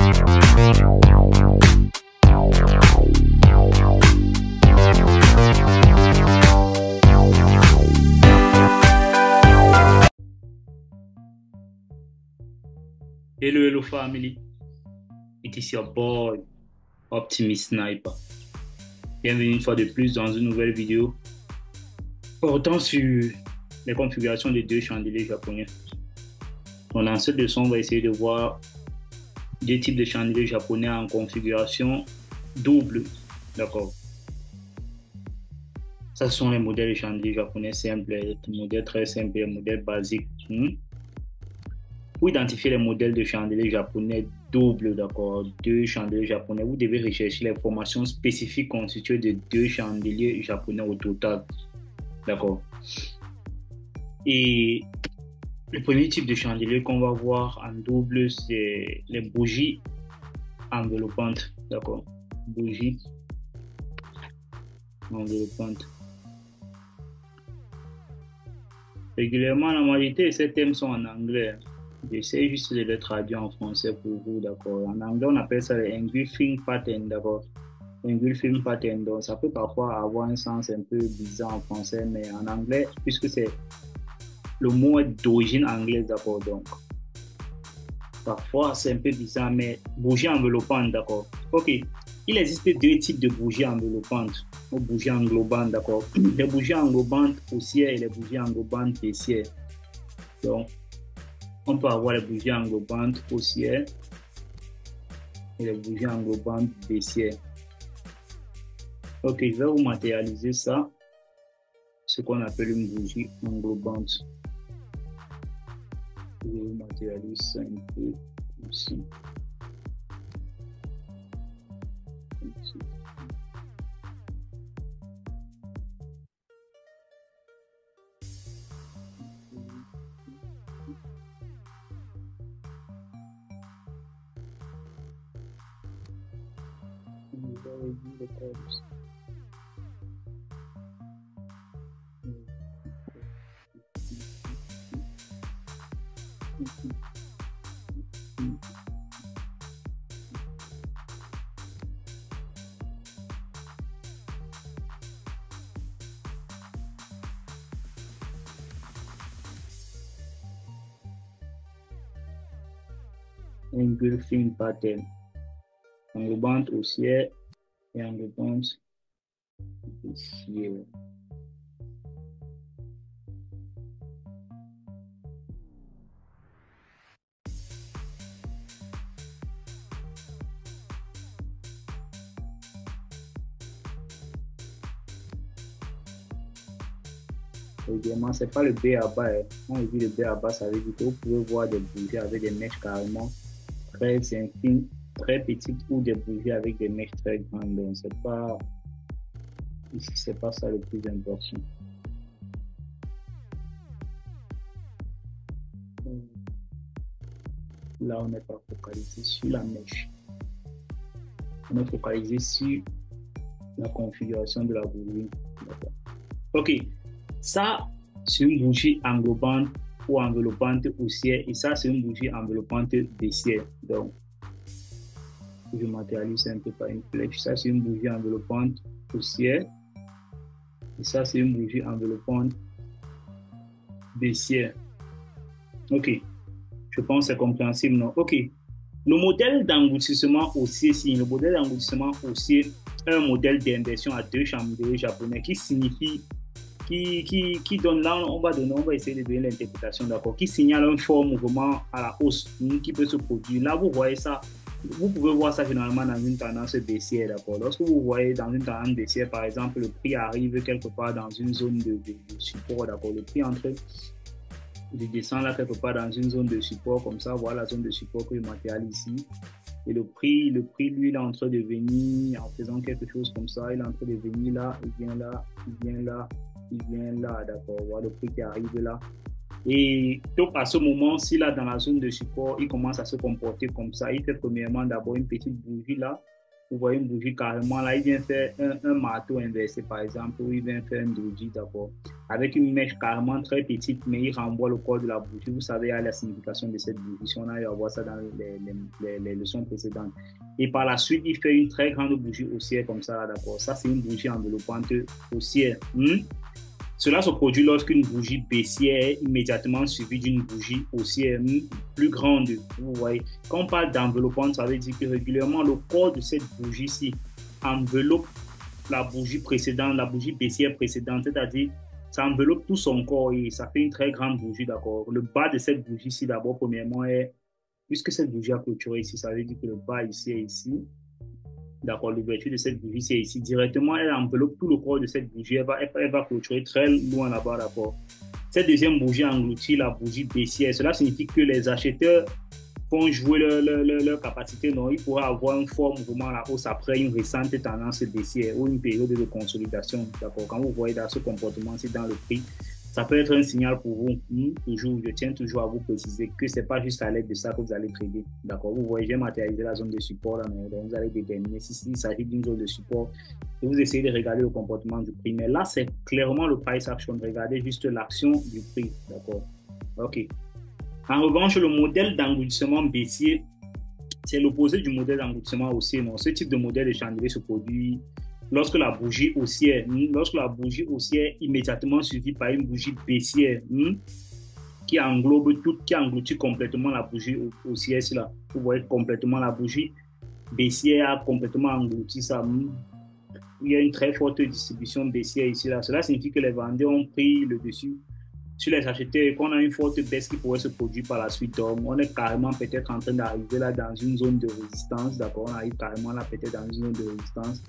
Hello family, it is your boy Optimist Sniper. Bienvenue une fois de plus dans une nouvelle vidéo portant sur les configurations de deux chandeliers japonais. Dans cette leçon, on va essayer de voir deux types de chandeliers japonais en configuration double. D'accord. Ça sont les modèles de chandeliers japonais simples, les modèles très simples, les modèles basiques. Pour identifier les modèles de chandeliers japonais doubles, d'accord, deux chandeliers japonais, vous devez rechercher les formations spécifiques constituées de deux chandeliers japonais au total, d'accord. Et le premier type de chandelier qu'on va voir en double, c'est les bougies enveloppantes, d'accord, bougies enveloppantes. Régulièrement, la majorité de ces thèmes sont en anglais. J'essaie juste de les traduire en français pour vous, d'accord. En anglais, on appelle ça les engulfing pattern, d'accord. Engulfing pattern, donc ça peut parfois avoir un sens un peu bizarre en français, mais en anglais, puisque c'est le mot est d'origine anglaise, d'accord, donc parfois c'est un peu bizarre, mais bougie enveloppante, d'accord. Ok, il existe deux types de bougies enveloppantes, ou bougies englobantes, d'accord. Les bougies englobantes haussières et les bougies englobantes baissières. Donc, on peut avoir les bougies englobantes haussières et les bougies englobantes baissières. Ok, je vais vous matérialiser ça, ce qu'on appelle une bougie englobante. Je vais vous matérialiser ça un peu ici. Engulfing pattern, englobante haussière et englobante baissière. Évidemment, c'est pas le B à bas. Quand on dit le B à bas, ça veut dire que vous pouvez voir des bougies avec des mèches carrément très infimes, très petites, ou des bougies avec des mèches très grandes. Donc, c'est pas ça le plus important. Là, on n'est pas focalisé sur la mèche. On est focalisé sur la configuration de la bougie. Ok, ça, c'est une bougie englobante ou enveloppante haussière, et ça, c'est une bougie enveloppante baissière. Donc, je matérialise un peu par une flèche. Ça, c'est une bougie enveloppante haussière, et ça, c'est une bougie enveloppante baissière. Ok, je pense que c'est compréhensible, non? Ok, le modèle d'engloutissement haussier, le modèle d'engloutissement haussier est un modèle d'inversion à deux chandeliers japonais qui signifie qui donne là, on va essayer de donner l'interprétation, d'accord, qui signale un fort mouvement à la hausse qui peut se produire. Là, vous voyez ça, vous pouvez voir ça généralement dans une tendance baissière, d'accord. Lorsque vous voyez dans une tendance baissière, par exemple, le prix arrive quelque part dans une zone de support, d'accord, le prix entre je descends là quelque part dans une zone de support, comme ça, voilà la zone de support que je matérialise ici. Et le prix, lui, il est en train de venir en faisant quelque chose comme ça. Il est en train de venir là, il vient là, il vient là, il vient là, d'accord. Voilà le prix qui arrive là. Et donc, à ce moment-ci, là, dans la zone de support, il commence à se comporter comme ça. Il fait premièrement d'abord une petite bougie là. Vous voyez une bougie carrément là, il vient faire un marteau inversé par exemple, ou il vient faire un doji, d'accord, avec une mèche carrément très petite, mais il renvoie le corps de la bougie. Vous savez, il y a la signification de cette bougie. Si on a eu à voir ça dans les leçons précédentes. Et par la suite, il fait une très grande bougie haussière comme ça, d'accord. Ça, c'est une bougie enveloppante haussière. Cela se produit lorsqu'une bougie baissière est immédiatement suivie d'une bougie haussière plus grande. Vous voyez, quand on parle d'enveloppante, ça veut dire que régulièrement, le corps de cette bougie-ci enveloppe la bougie précédente, la bougie baissière précédente, c'est-à-dire ça enveloppe tout son corps et ça fait une très grande bougie, d'accord. Le bas de cette bougie-ci, d'abord, premièrement, est, puisque cette bougie a clôturé ici, ça veut dire que le bas ici est ici. D'accord, l'ouverture de cette bougie, c'est ici. Directement, elle enveloppe tout le corps de cette bougie. Elle va clôturer très loin là-bas, d'accord. Cette deuxième bougie engloutit la bougie baissière. Cela signifie que les acheteurs font jouer leur capacité. Donc, il pourra avoir un fort mouvement à la hausse après une récente tendance baissière ou une période de consolidation. D'accord, quand vous voyez dans ce comportement-ci dans le prix, ça peut être un signal pour vous. Toujours, je tiens toujours à vous préciser que ce n'est pas juste à l'aide de ça que vous allez trader. D'accord, vous voyez, j'ai matérialisé la zone de support là, mais vous allez déterminer s'il s'agit d'une zone de support et vous essayez de regarder le comportement du prix. Mais là, c'est clairement le price action. Regardez juste l'action du prix. D'accord, ok. En revanche, le modèle d'engloutissement baissier, c'est l'opposé du modèle d'engloutissement haussier. Non, ce type de modèle de chandelier se produit lorsque la bougie haussière est immédiatement suivie par une bougie baissière qui englobe tout, qui engloutit complètement la bougie haussière. Là. Vous voyez complètement la bougie baissière a complètement englouti ça. Il y a une très forte distribution baissière ici. Là. Cela signifie que les vendeurs ont pris le dessus sur les acheteurs et qu'on a une forte baisse qui pourrait se produire par la suite. Donc, on est carrément peut-être en train d'arriver là dans une zone de résistance. D'accord, on arrive carrément là peut-être dans une zone de résistance.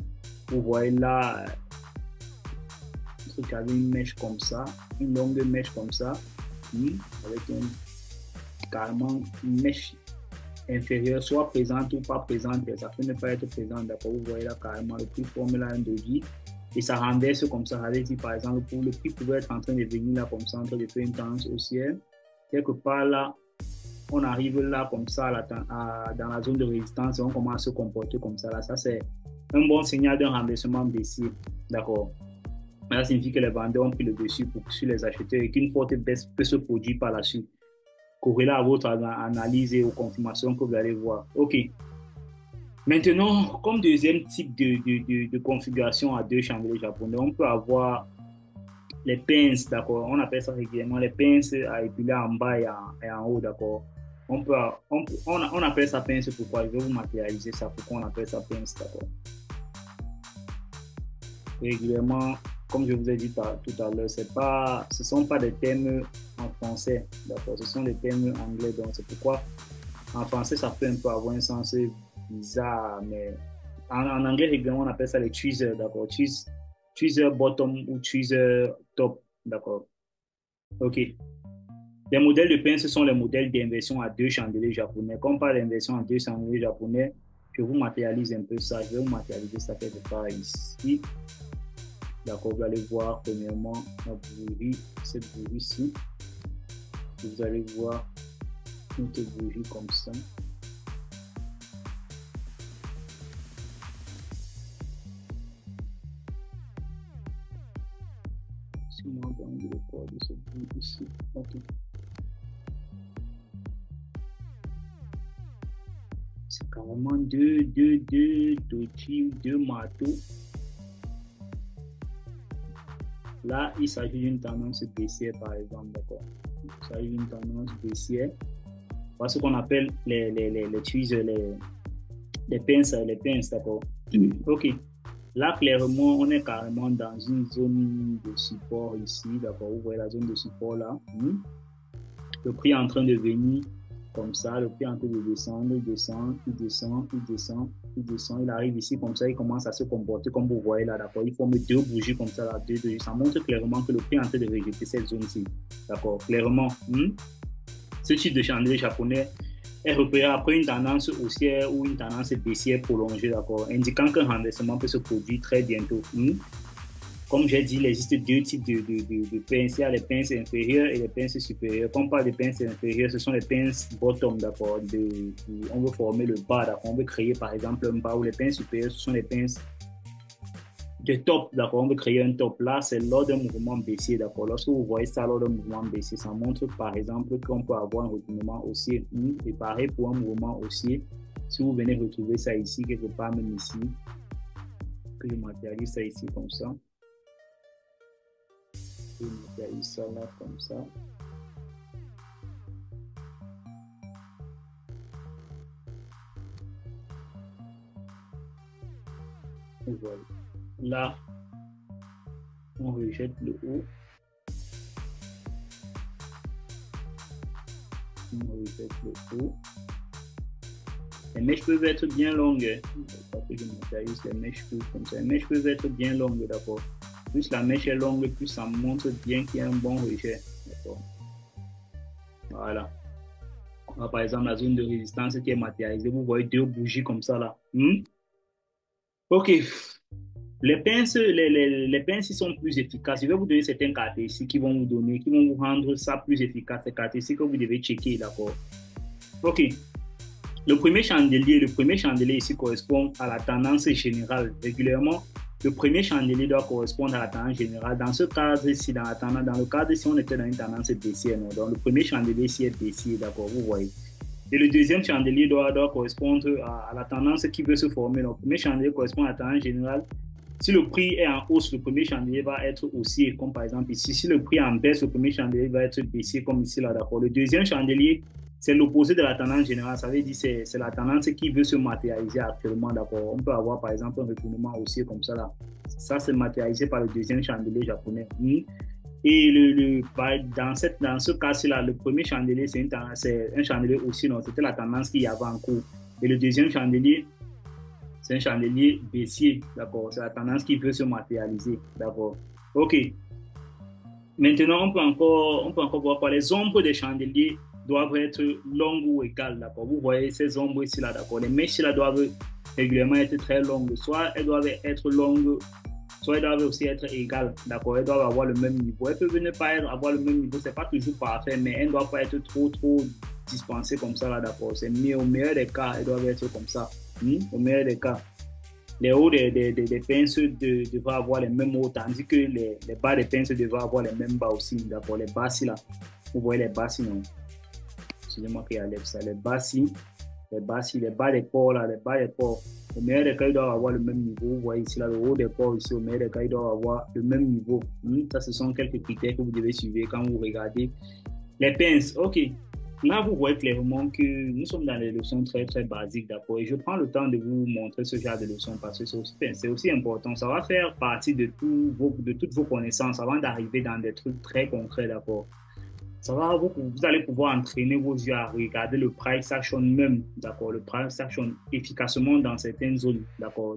Vous voyez là, un truc avec une mèche comme ça, une longue mèche comme ça, avec carrément une mèche inférieure, soit présente ou pas présente. Ça peut ne pas être présente. D'accord, vous voyez là carrément le prix forme là un doji. Et ça renverse comme ça. Ça veut dire, par exemple, pour le prix pouvait être en train de venir là comme ça, en train de faire une tendance haussière. Quelque part là, on arrive là comme ça dans la zone de résistance et on commence à se comporter comme ça. Là. Ça, c'est un bon signal d'un renversement baissier. D'accord. Ça signifie que les vendeurs ont pris le dessus sur les acheteurs et qu'une forte baisse peut se produire par la suite. Corrélé à votre analyse et aux confirmations que vous allez voir. OK. Maintenant, comme deuxième type de configuration à deux chandeliers japonais, on peut avoir les pinces, d'accord. On appelle ça régulièrement les pinces à épiler en bas et en haut, d'accord. On appelle ça pince pourquoi? Je vais vous matérialiser ça. Pourquoi on appelle ça pince, d'accord. Régulièrement, comme je vous ai dit tout à l'heure, ce ne sont pas des termes en français, d'accord. Ce sont des termes anglais, donc c'est pourquoi en français ça peut un peu avoir un sens bizarre, mais en anglais régulièrement on appelle ça les tweezers, d'accord. Tweezer bottom ou tweezer top, d'accord. Ok. Les modèles de pince sont les modèles d'inversion à deux chandeliers japonais. Quand on parle d'inversion à deux chandeliers japonais, je vous matérialise un peu ça. Je vais vous matérialiser ça quelque part ici. D'accord, vous allez voir premièrement la bougie, cette bougie-ci. Vous allez voir notre bougie comme ça. Si moi dans le corps de cette bougie ici. Ok. C'est carrément deux marteaux. Là, il s'agit d'une tendance baissière, par exemple, d'accord. Il s'agit d'une tendance baissière. Voilà ce qu'on appelle les tweezers, les pinces, d'accord. Ok. Là, clairement, on est carrément dans une zone de support ici, d'accord. Vous voyez la zone de support là. Le prix est en train de venir comme ça. Le prix est en train de descendre, il arrive ici comme ça, il commence à se comporter comme vous voyez là, d'accord. Il forme deux bougies comme ça, là, deux bougies. Ça montre clairement que le prix est en train de rejeter cette zone-ci, d'accord. Clairement, ce type de chandelier japonais est repéré après une tendance haussière ou une tendance baissière prolongée, d'accord, indiquant qu'un renversement peut se produire très bientôt. Comme j'ai dit, il existe deux types de pinces. Il y a les pinces inférieures et les pinces supérieures. Quand on parle de pinces inférieures, ce sont les pinces bottom, d'accord. On veut former le bas, d'accord. On veut créer, par exemple, un bas. Ou les pinces supérieures, ce sont les pinces de top, d'accord. On veut créer un top. Là, c'est lors d'un mouvement baissier, d'accord. Lorsque vous voyez ça lors d'un mouvement baissier, ça montre, par exemple, qu'on peut avoir un retournement haussier. Et pareil pour un mouvement haussier. Si vous venez retrouver ça ici, quelque part, même ici, que je matérialise ça ici comme ça. Je matérialise ça là comme ça. Voilà. Là, on rejette le haut. On rejette le haut. Les mèches peuvent être bien longues. Pas que je matérialise les mèches comme ça. Les mèches peuvent être bien longues, d'accord. Plus la mèche est longue, plus ça montre bien qu'il y a un bon rejet. D'accord. Voilà. Là, par exemple, la zone de résistance qui est matérialisée, vous voyez deux bougies comme ça là. Ok. Les pinces, les pinces sont plus efficaces. Je vais vous donner certaines caractéristiques qui vont vous donner, qui vont vous rendre ça plus efficace. Ces caractéristiques que vous devez checker, d'accord. Ok. Le premier chandelier ici correspond à la tendance générale. Régulièrement, le premier chandelier doit correspondre à la tendance générale. Dans ce cadre ici, dans le cadre ici, on était dans une tendance baissière. Non? Donc, le premier chandelier ici est baissier, d'accord, vous voyez. Et le deuxième chandelier doit correspondre à la tendance qui veut se former. Donc, le premier chandelier correspond à la tendance générale. Si le prix est en hausse, le premier chandelier va être haussier, comme par exemple ici. Si le prix est en baisse, le premier chandelier va être baissier, comme ici, là, d'accord. Le deuxième chandelier, c'est l'opposé de la tendance générale. Ça veut dire que c'est la tendance qui veut se matérialiser actuellement, d'accord. On peut avoir, par exemple, un retournement haussier comme ça, là. Ça, c'est matérialisé par le deuxième chandelier japonais. Et dans ce cas-là, le premier chandelier, c'est un chandelier aussi, non, c'était la tendance qu'il y avait en cours. Et le deuxième chandelier, c'est un chandelier baissier, d'accord. C'est la tendance qui veut se matérialiser, d'accord. OK. Maintenant, on peut encore voir quoi. Les ombres des chandeliers doivent être longues ou égales, d'accord. Vous voyez ces ombres ici, là, d'accord. Les mèches là doivent régulièrement être très longues. Soit elles doivent être longues, soit elles doivent aussi être égales, d'accord. Elles doivent avoir le même niveau. Elles peuvent ne pas avoir le même niveau, c'est pas toujours parfait, mais elles ne doivent pas être trop dispensées comme ça, là, d'accord. C'est mieux, au meilleur des cas, elles doivent être comme ça. Au meilleur des cas. Les hauts des pinces devraient avoir les mêmes hauts, tandis que les bas des pinces devraient avoir les mêmes bas aussi, d'accord. Les bas là, vous voyez les bas non. Excusez-moi qu'il enlève ça. Les bas les bas des corps là, les bas des corps. Au meilleur des cas, ils doivent avoir le même niveau. Vous voyez ici là, le haut des corps ici, au meilleur des cas, ils doivent avoir le même niveau. Ça, ce sont quelques critères que vous devez suivre quand vous regardez les pinces. OK. Là, vous voyez clairement que nous sommes dans des leçons très basiques, d'accord? Et je prends le temps de vous montrer ce genre de leçons parce que c'est aussi important. Ça va faire partie de toutes vos connaissances avant d'arriver dans des trucs très concrets, d'accord? Vous allez pouvoir entraîner vos yeux à regarder le price action même, d'accord? Le price action efficacement dans certaines zones, d'accord?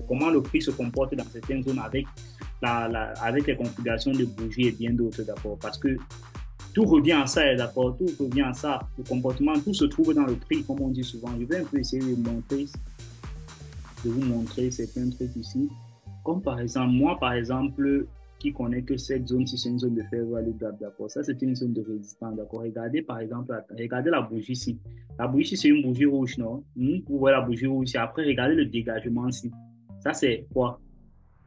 Comment le prix se comporte dans certaines zones avec les configurations de bougies et bien d'autres, d'accord? Parce que tout revient à ça, d'accord? Tout revient à ça. Le comportement, tout se trouve dans le prix, comme on dit souvent. Je vais un peu essayer de vous montrer certains trucs ici. Comme par exemple, moi, par exemple, qui connais que cette zone-ci, c'est une zone de fair value gap, d'accord? Ça, c'est une zone de résistance, d'accord? Regardez, par exemple, regardez la bougie ici. La bougie ici, c'est une bougie rouge, non? Vous voyez la bougie rouge ici. Après, regardez le dégagement ici. Ça, c'est quoi?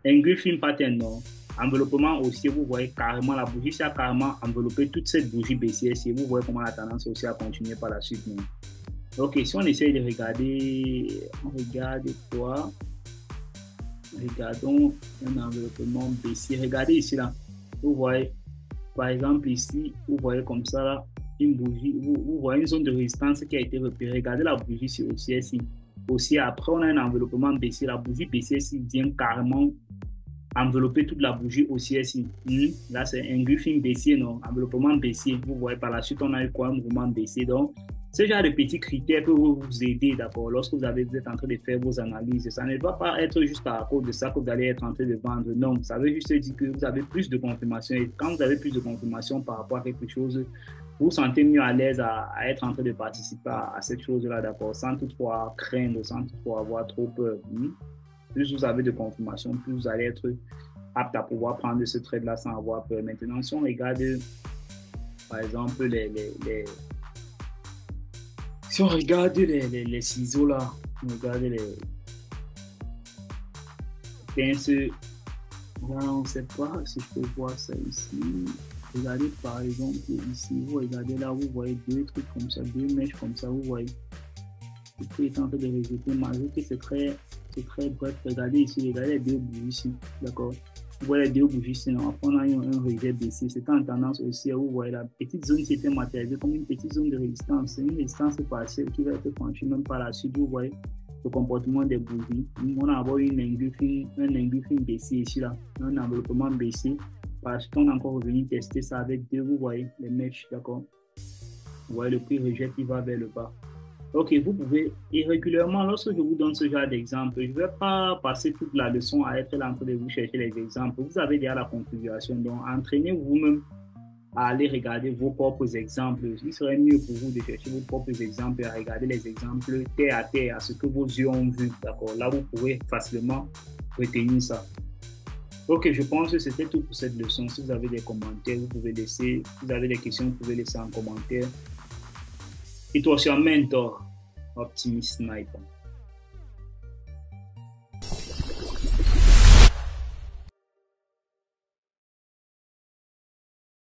Engulfing pattern, non? Enveloppement haussier, vous voyez carrément la bougie, ça a carrément enveloppé toute cette bougie baissière ici. Vous voyez comment la tendance aussi a continué par la suite. Non? Ok, si on essaye de regarder, on regarde quoi? Regardons un enveloppement baissier. Regardez ici là. Vous voyez, par exemple ici, vous voyez comme ça là, une bougie. Vous voyez une zone de résistance qui a été repérée. Regardez la bougie ici aussi. Aussi, après, on a un enveloppement baissier. La bougie baissière ici vient carrément envelopper toute la bougie haussière ici. Là, c'est un engulfing baissier, non? Enveloppement baissier. Vous voyez, par la suite, on a eu quoi? Un mouvement baissier. Donc, ce genre de petits critères peuvent vous aider, d'accord, lorsque vous êtes en train de faire vos analyses. Ça ne va pas être juste à cause de ça que vous allez être en train de vendre. Non, ça veut juste dire que vous avez plus de confirmation. Et quand vous avez plus de confirmation par rapport à quelque chose, vous vous sentez mieux à l'aise à être en train de participer à cette chose-là, d'accord, sans toutefois craindre, sans toutefois avoir trop peur. Plus vous avez de confirmation, plus vous allez être apte à pouvoir prendre ce trade-là sans avoir peur. Maintenant, si on regarde, par exemple, si on regarde les ciseaux là, on regarde les pinces, là, on ne sait pas si je peux voir ça ici. Regardez par exemple ici, vous regardez là, vous voyez deux trucs comme ça, deux mèches comme ça, vous voyez. Le prix est en train de rejeter, malgré que c'est très bref. Regardez ici, regardez les deux bougies ici, d'accord. Vous voyez les deux bougies ici, on a eu un rejet baissier. C'était en tendance haussière, vous voyez la petite zone qui était matérialisée comme une petite zone de résistance. C'est une résistance partielle qui va être franchie même par la suite, vous voyez le comportement des bougies. On a avoir un engulfing baissier ici, là, un enveloppement baissier. Parce qu'on a encore revenu tester ça avec deux, vous voyez, les mèches, d'accord. Vous voyez, le prix rejette, il va vers le bas. Ok, vous pouvez, et régulièrement, lorsque je vous donne ce genre d'exemple, je ne vais pas passer toute la leçon à être là en train de vous chercher les exemples. Vous avez déjà la configuration, donc entraînez vous-même à aller regarder vos propres exemples. Il serait mieux pour vous de chercher vos propres exemples et à regarder les exemples terre à terre, à ce que vos yeux ont vu, d'accord. Là, vous pourrez facilement retenir ça. Ok, je pense que c'était tout pour cette leçon. Si vous avez des commentaires, vous pouvez laisser. Si vous avez des questions, vous pouvez laisser en commentaire. It was your mentor, Optimist Sniper.